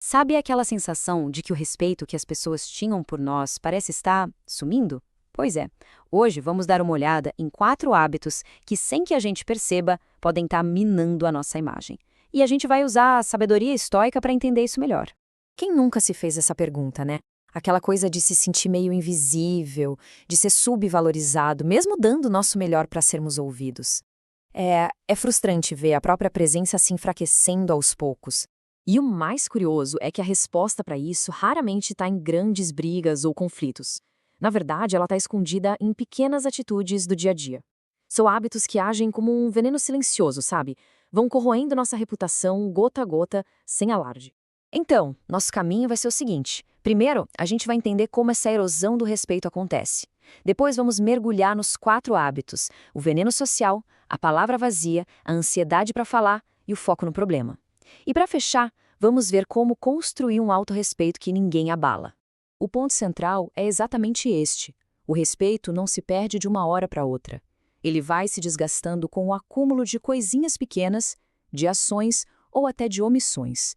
Sabe aquela sensação de que o respeito que as pessoas tinham por nós parece estar sumindo? Pois é, hoje vamos dar uma olhada em 4 hábitos que, sem que a gente perceba, podem estar minando a nossa imagem. E a gente vai usar a sabedoria estoica para entender isso melhor. Quem nunca se fez essa pergunta, né? Aquela coisa de se sentir meio invisível, de ser subvalorizado, mesmo dando o nosso melhor para sermos ouvidos. É frustrante ver a própria presença se enfraquecendo aos poucos. E o mais curioso é que a resposta para isso raramente está em grandes brigas ou conflitos. Na verdade, ela está escondida em pequenas atitudes do dia a dia. São hábitos que agem como um veneno silencioso, sabe? Vão corroendo nossa reputação gota a gota, sem alarde. Então, nosso caminho vai ser o seguinte. Primeiro, a gente vai entender como essa erosão do respeito acontece. Depois, vamos mergulhar nos 4 hábitos: o veneno social, a palavra vazia, a ansiedade para falar e o foco no problema. E para fechar, vamos ver como construir um autorrespeito que ninguém abala. O ponto central é exatamente este. O respeito não se perde de uma hora para outra. Ele vai se desgastando com o acúmulo de coisinhas pequenas, de ações ou até de omissões.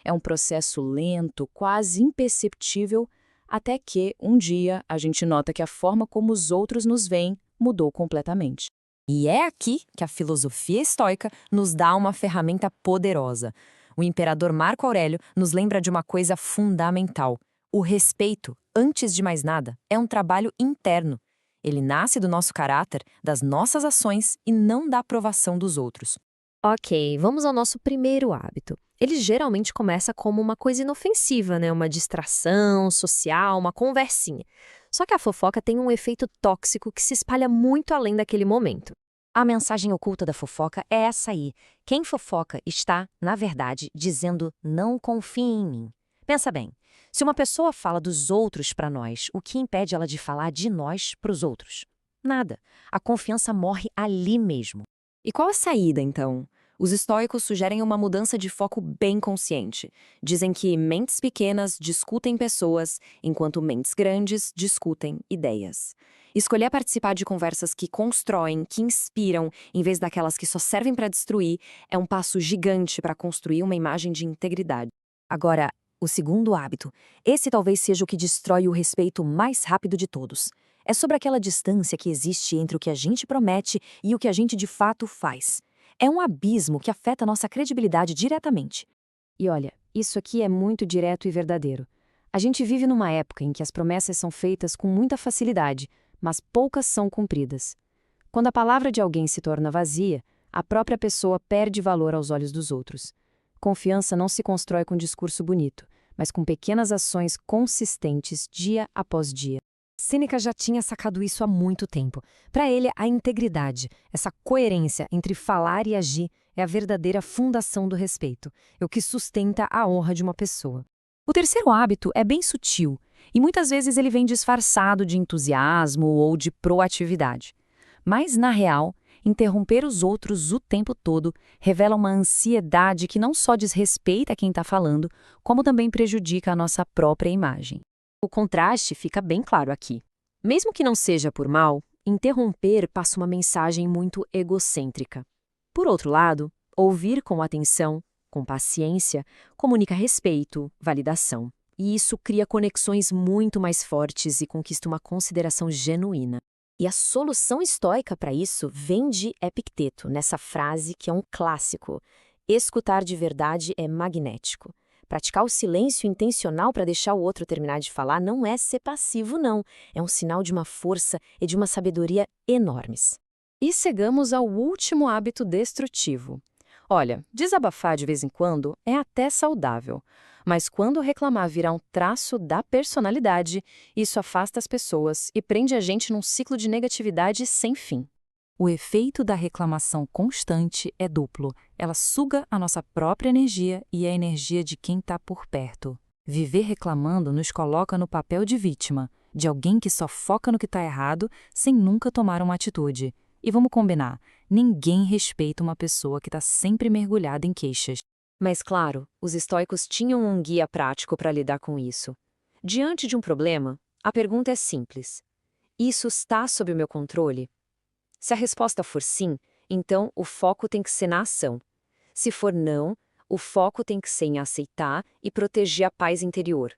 É um processo lento, quase imperceptível, até que, um dia, a gente nota que a forma como os outros nos veem mudou completamente. E é aqui que a filosofia estoica nos dá uma ferramenta poderosa. O imperador Marco Aurélio nos lembra de uma coisa fundamental. O respeito, antes de mais nada, é um trabalho interno. Ele nasce do nosso caráter, das nossas ações e não da aprovação dos outros. Ok, vamos ao nosso primeiro hábito. Ele geralmente começa como uma coisa inofensiva, né? Uma distração social, uma conversinha. Só que a fofoca tem um efeito tóxico que se espalha muito além daquele momento. A mensagem oculta da fofoca é essa aí. Quem fofoca está, na verdade, dizendo não confie em mim. Pensa bem, se uma pessoa fala dos outros para nós, o que impede ela de falar de nós para os outros? Nada. A confiança morre ali mesmo. E qual a saída, então? Os estoicos sugerem uma mudança de foco bem consciente. Dizem que mentes pequenas discutem pessoas, enquanto mentes grandes discutem ideias. Escolher participar de conversas que constroem, que inspiram, em vez daquelas que só servem para destruir, é um passo gigante para construir uma imagem de integridade. Agora, o segundo hábito. Esse talvez seja o que destrói o respeito mais rápido de todos. É sobre aquela distância que existe entre o que a gente promete e o que a gente de fato faz. É um abismo que afeta nossa credibilidade diretamente. E olha, isso aqui é muito direto e verdadeiro. A gente vive numa época em que as promessas são feitas com muita facilidade, mas poucas são cumpridas. Quando a palavra de alguém se torna vazia, a própria pessoa perde valor aos olhos dos outros. Confiança não se constrói com discurso bonito, mas com pequenas ações consistentes dia após dia. Sêneca já tinha sacado isso há muito tempo. Para ele, a integridade, essa coerência entre falar e agir, é a verdadeira fundação do respeito, é o que sustenta a honra de uma pessoa. O terceiro hábito é bem sutil, e muitas vezes ele vem disfarçado de entusiasmo ou de proatividade. Mas, na real, interromper os outros o tempo todo revela uma ansiedade que não só desrespeita quem está falando, como também prejudica a nossa própria imagem. O contraste fica bem claro aqui. Mesmo que não seja por mal, interromper passa uma mensagem muito egocêntrica. Por outro lado, ouvir com atenção, com paciência, comunica respeito, validação. E isso cria conexões muito mais fortes e conquista uma consideração genuína. E a solução estoica para isso vem de Epicteto, nessa frase que é um clássico: escutar de verdade é magnético. Praticar o silêncio intencional para deixar o outro terminar de falar não é ser passivo, não. É um sinal de uma força e de uma sabedoria enormes. E chegamos ao último hábito destrutivo. Olha, desabafar de vez em quando é até saudável, mas quando reclamar virar um traço da personalidade, isso afasta as pessoas e prende a gente num ciclo de negatividade sem fim. O efeito da reclamação constante é duplo. Ela suga a nossa própria energia e a energia de quem está por perto. Viver reclamando nos coloca no papel de vítima, de alguém que só foca no que está errado sem nunca tomar uma atitude. E vamos combinar, ninguém respeita uma pessoa que está sempre mergulhada em queixas. Mas claro, os estoicos tinham um guia prático para lidar com isso. Diante de um problema, a pergunta é simples: isso está sob o meu controle? Se a resposta for sim, então o foco tem que ser na ação. Se for não, O foco tem que ser em aceitar e proteger a paz interior.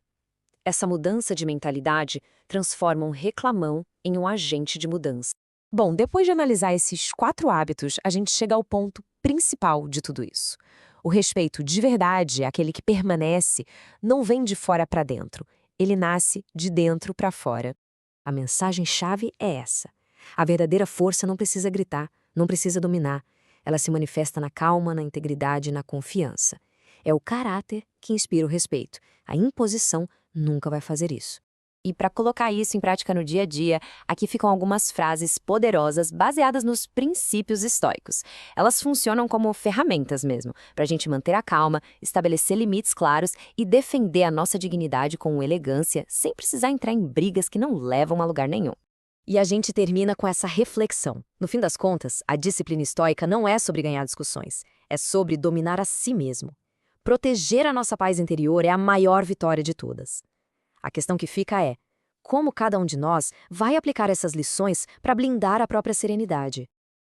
Essa mudança de mentalidade transforma um reclamão em um agente de mudança. Bom, depois de analisar esses 4 hábitos, a gente chega ao ponto principal de tudo isso. O respeito de verdade, aquele que permanece, não vem de fora para dentro. Ele nasce de dentro para fora. A mensagem-chave é essa. A verdadeira força não precisa gritar, não precisa dominar. Ela se manifesta na calma, na integridade e na confiança. É o caráter que inspira o respeito. A imposição nunca vai fazer isso. E para colocar isso em prática no dia a dia, aqui ficam algumas frases poderosas baseadas nos princípios estoicos. Elas funcionam como ferramentas mesmo, para a gente manter a calma, estabelecer limites claros e defender a nossa dignidade com elegância, sem precisar entrar em brigas que não levam a lugar nenhum. E a gente termina com essa reflexão. No fim das contas, a disciplina estoica não é sobre ganhar discussões, é sobre dominar a si mesmo. Proteger a nossa paz interior é a maior vitória de todas. A questão que fica é, como cada um de nós vai aplicar essas lições para blindar a própria serenidade?